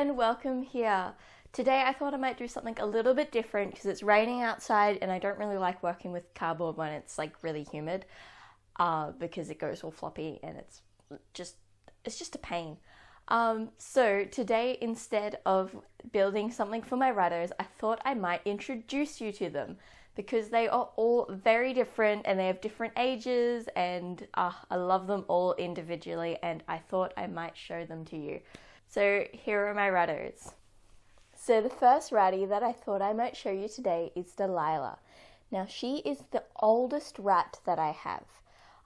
and welcome here. Today I thought I might do something a little bit different because it's raining outside and I don't really like working with cardboard when it's like really humid because it goes all floppy and it's just a pain. So today, instead of building something for my ratters, I thought I might introduce you to them because they are all very different and they have different ages and I love them all individually and I thought I might show them to you. So here are my ratters. So the first ratty that I thought I might show you today is Delilah. Now she is the oldest rat that I have.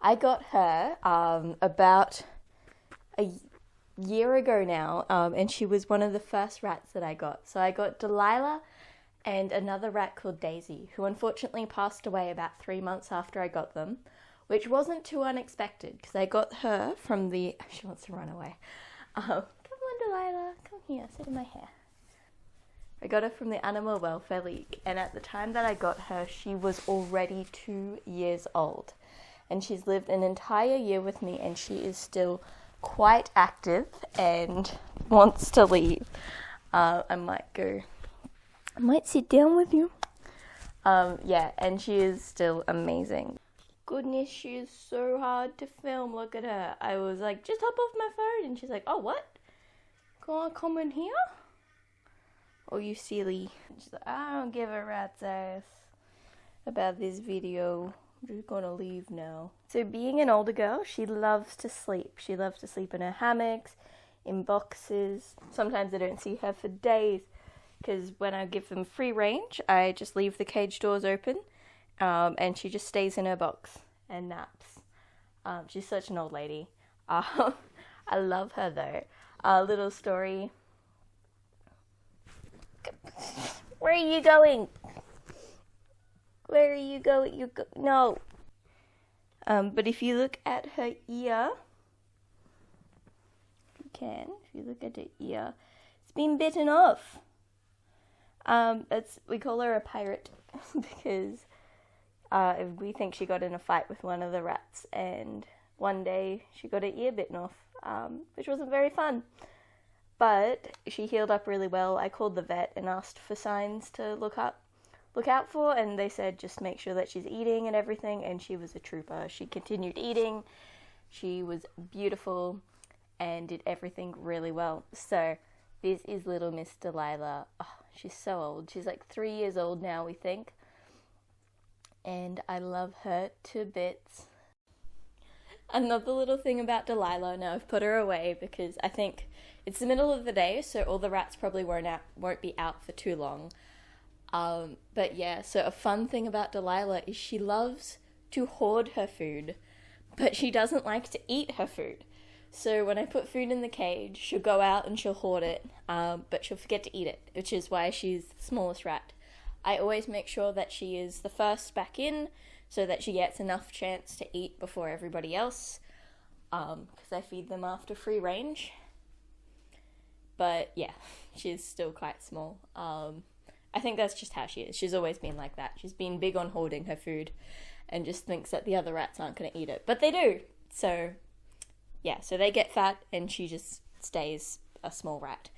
I got her about a year ago now, and she was one of the first rats that I got. So I got Delilah and another rat called Daisy, who unfortunately passed away about 3 months after I got them, which wasn't too unexpected because I got her from the... She wants to run away. Come on, Delilah, come here, sit in my hair. I got her from the Animal Welfare League, and at the time that I got her, she was already 2 years old. And she's lived an entire year with me, and she is still quite active and wants to leave. I might sit down with you. Yeah, and she is still amazing. Goodness, she is so hard to film. Look at her. I was like, just hop off my phone, and she's like, oh, what? Can't come in here? Oh, you silly. She's like, I don't give a rat's ass about this video. I'm just gonna leave now. So being an older girl, she loves to sleep. She loves to sleep in her hammocks, in boxes. Sometimes I don't see her for days because when I give them free range, I just leave the cage doors open and she just stays in her box and naps. She's such an old lady. I love her though. A little story. Where are you going? Where are you going? No. But if you look at her ear, if you look at her ear, it's been bitten off. We call her a pirate because we think she got in a fight with one of the rats, and one day she got her ear bitten off, which wasn't very fun. But she healed up really well. I called the vet and asked for signs to look out for, and they said just make sure that she's eating and everything, and she was a trooper. She continued eating, she was beautiful, and did everything really well. So this is little Miss Delilah. Oh, she's so old. She's like 3 years old now, we think, and I love her to bits. Another little thing about Delilah, now I've put her away because I think it's the middle of the day, so all the rats probably won't be out for too long. But yeah, so a fun thing about Delilah is she loves to hoard her food, but she doesn't like to eat her food. So when I put food in the cage, she'll go out and she'll hoard it, but she'll forget to eat it, which is why she's the smallest rat. I always make sure that she is the first back in so that she gets enough chance to eat before everybody else, because I feed them after free range. But yeah, she's still quite small. I think that's just how she is. She's always been like that. She's been big on hoarding her food and just thinks that the other rats aren't going to eat it. But they do. So yeah, so they get fat and she just stays a small rat.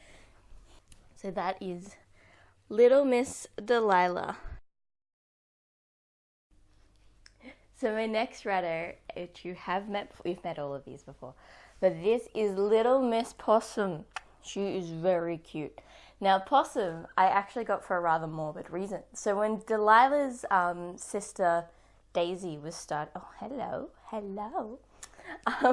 So that is little Miss Delilah. So my next ratter, which you have met before, we've met all of these before, but this is little Miss Possum. She is very cute. Now, Possum, I actually got for a rather morbid reason. So when Delilah's sister Daisy was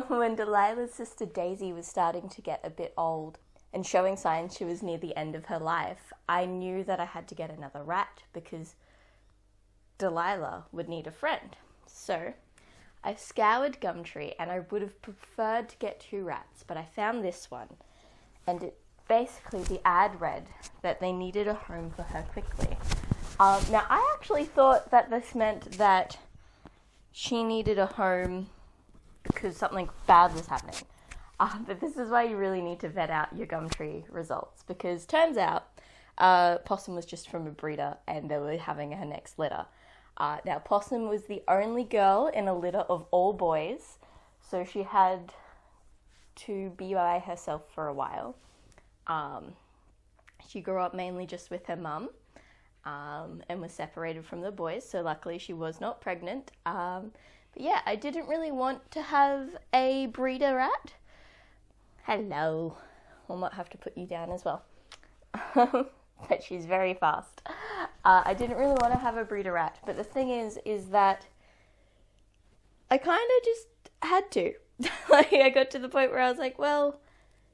when Delilah's sister Daisy was starting to get a bit old and showing signs she was near the end of her life, I knew that I had to get another rat because Delilah would need a friend. So I scoured Gumtree and I would have preferred to get 2 rats, but I found this one. And basically the ad read that they needed a home for her quickly. Now I actually thought that this meant that she needed a home because something bad was happening. But this is why you really need to vet out your Gumtree results, because turns out Possum was just from a breeder and they were having her next litter. Now Possum was the only girl in a litter of all boys, so she had to be by herself for a while. She grew up mainly just with her mum, and was separated from the boys, so luckily she was not pregnant. But yeah, I didn't really want to have a breeder rat. Hello. I might have to put you down as well. But she's very fast. I didn't really want to have a breeder rat, but the thing is that I kind of just had to. Like, I got to the point where I was like, well,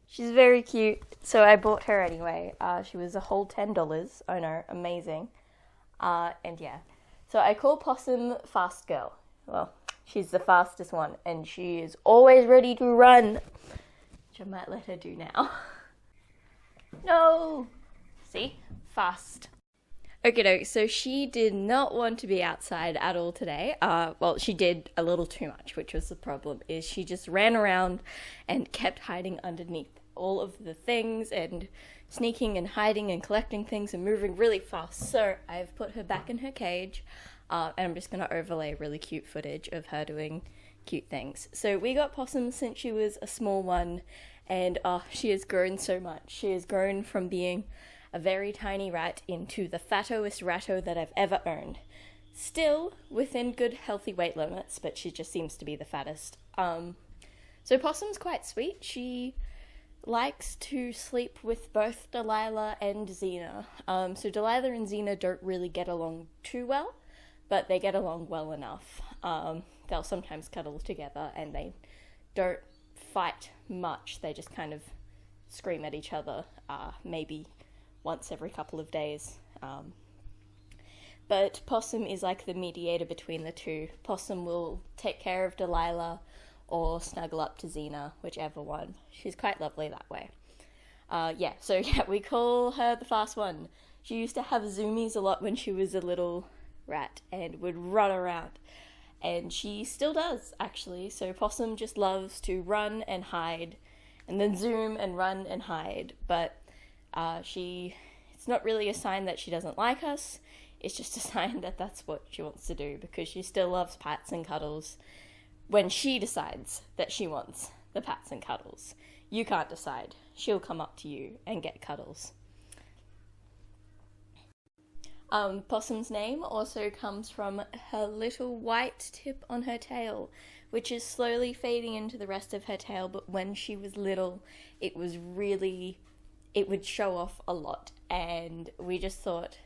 she's very cute, so I bought her anyway. She was a whole $10. I know, amazing. And yeah, so I call Possum Fast Girl. Well, she's the fastest one, and she is always ready to run, which I might let her do now. No! See? Fast. Okay, so she did not want to be outside at all today. Well, she did a little too much, which was the problem, is she just ran around and kept hiding underneath all of the things and sneaking and hiding and collecting things and moving really fast. So I've put her back in her cage, and I'm just going to overlay really cute footage of her doing cute things. So we got Possum since she was a small one, and she has grown so much. She has grown from being a very tiny rat into the fattoest ratto that I've ever owned. Still within good healthy weight limits, but she just seems to be the fattest. So Possum's quite sweet. She likes to sleep with both Delilah and Xena. So Delilah and Xena don't really get along too well, but they get along well enough. They'll sometimes cuddle together, and they don't fight much. They just kind of scream at each other, maybe once every couple of days. But Possum is like the mediator between the two. Possum will take care of Delilah or snuggle up to Xena, whichever one. She's quite lovely that way. So we call her the fast one. She used to have zoomies a lot when she was a little rat and would run around. And she still does, actually. So Possum just loves to run and hide, and then zoom and run and hide. But it's not really a sign that she doesn't like us. It's just a sign that that's what she wants to do, because she still loves pats and cuddles when she decides that she wants the pats and cuddles. You can't decide. She'll come up to you and get cuddles. Possum's name also comes from her little white tip on her tail, which is slowly fading into the rest of her tail, but when she was little, it would show off a lot, and we just thought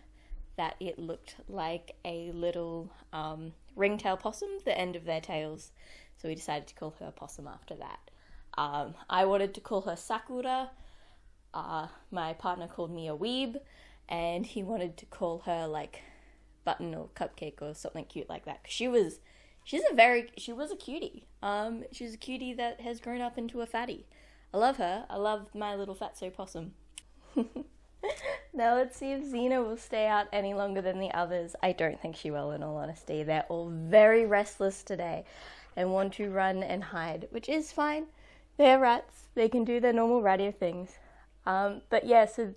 that it looked like a little ringtail possum, the end of their tails, so we decided to call her Possum after that. I wanted to call her Sakura. My partner called me a weeb, and he wanted to call her like Button or Cupcake or something cute like that, because she was a cutie. She's a cutie that has grown up into a fatty. I love her. I love my little fatso possum. Now let's see if Xena will stay out any longer than the others. I don't think she will, in all honesty. They're all very restless today and want to run and hide, which is fine. They're rats. They can do their normal ratty things. But yeah, so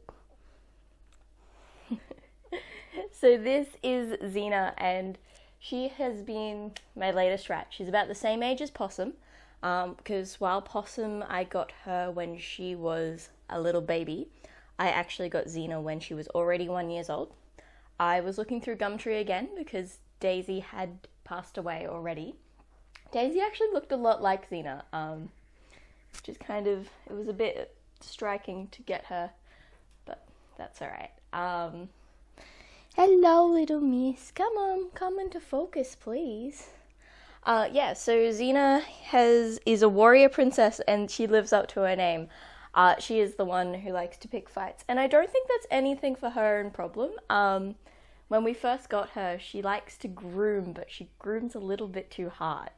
this is Xena, and she has been my latest rat. She's about the same age as Possum, because while Possum, I got her when she was a little baby, I actually got Xena when she was already 1 year old. I was looking through Gumtree again because Daisy had passed away already. Daisy actually looked a lot like Xena, which is it was a bit striking to get her, but that's alright. Hello, little miss. Come into focus, please. So Xena is a warrior princess, and she lives up to her name. She is the one who likes to pick fights, and I don't think that's anything for her own problem. When we first got her, she likes to groom, but she grooms a little bit too hard.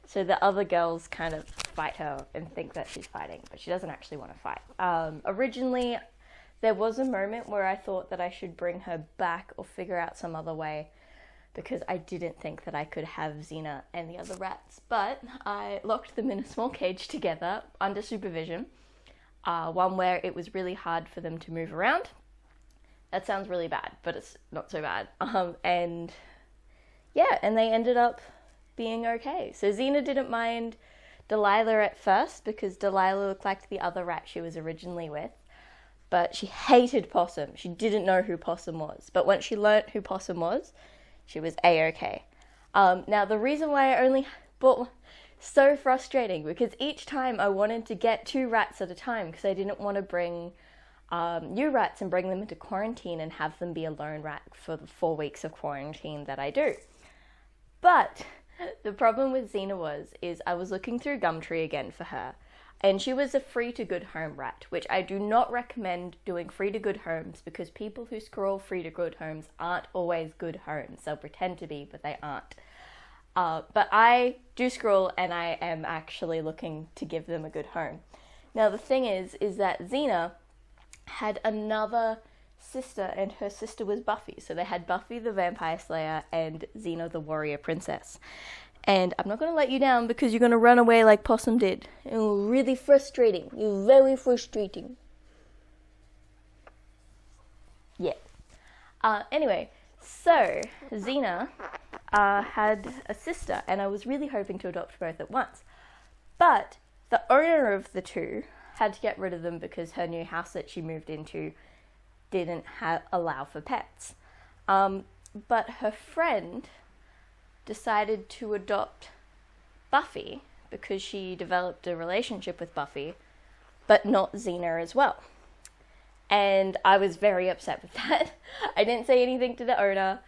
So the other girls kind of fight her and think that she's fighting, but she doesn't actually want to fight. Originally, there was a moment where I thought that I should bring her back or figure out some other way, because I didn't think that I could have Xena and the other rats. But I locked them in a small cage together under supervision, one where it was really hard for them to move around. That sounds really bad, but it's not so bad. And they ended up being okay. So Xena didn't mind Delilah at first, because Delilah looked like the other rat she was originally with. but she hated Possum. She didn't know who Possum was. But once she learnt who Possum was, she was A-okay. Now, the reason why I only bought... So frustrating, because each time I wanted to get 2 rats at a time because I didn't want to bring new rats and bring them into quarantine and have them be a lone rat for the 4 weeks of quarantine that I do. But the problem with Xena is I was looking through Gumtree again for her, and she was a free to good home rat, which I do not recommend doing free to good homes because people who scroll free to good homes aren't always good homes. They'll pretend to be, but they aren't. But I do scroll, and I am actually looking to give them a good home. Now the thing is that Xena had another sister, and her sister was Buffy. So they had Buffy the Vampire Slayer and Xena the Warrior Princess. And I'm not going to let you down because you're going to run away like Possum did. It was really frustrating. You're very frustrating. Yeah. Anyway, so Xena had a sister, and I was really hoping to adopt both at once. But the owner of the 2 had to get rid of them because her new house that she moved into didn't allow for pets. But her friend decided to adopt Buffy because she developed a relationship with Buffy, but not Xena as well. And I was very upset with that. I didn't say anything to the owner,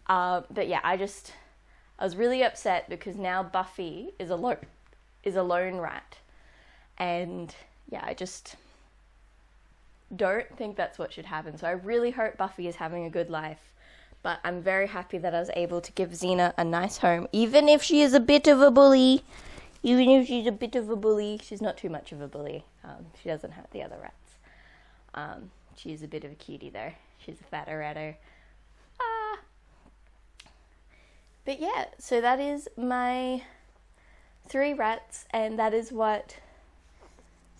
but yeah, I was really upset because now Buffy is a lone rat, and yeah, I just don't think that's what should happen. So I really hope Buffy is having a good life, but I'm very happy that I was able to give Xena a nice home, even if she is a bit of a bully. Even if she's a bit of a bully, she's not too much of a bully. She doesn't hurt the other rats. She is a bit of a cutie though. She's a fatter ratto. But yeah, so that is my 3 rats, and that is what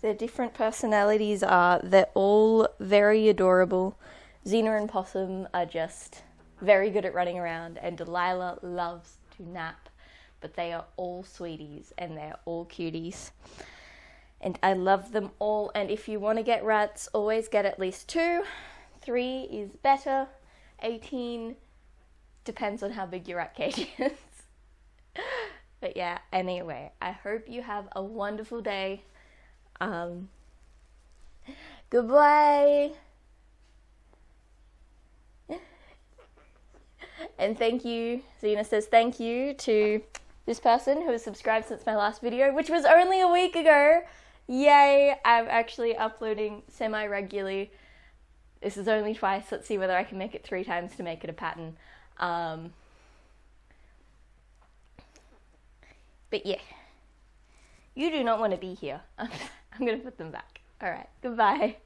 their different personalities are. They're all very adorable. Xena and Possum are just very good at running around, and Delilah loves to nap, but they are all sweeties, and they're all cuties. And I love them all, and if you want to get rats, always get at least 2. 3 is better. 18 depends on how big your rat cage is. But yeah, anyway, I hope you have a wonderful day. Goodbye. And thank you, Xena says thank you to this person who has subscribed since my last video, which was only a week ago. Yay, I'm actually uploading semi-regularly. This is only twice. Let's see whether I can make it 3 times to make it a pattern. But yeah, you do not want to be here. I'm going to put them back. Alright, goodbye.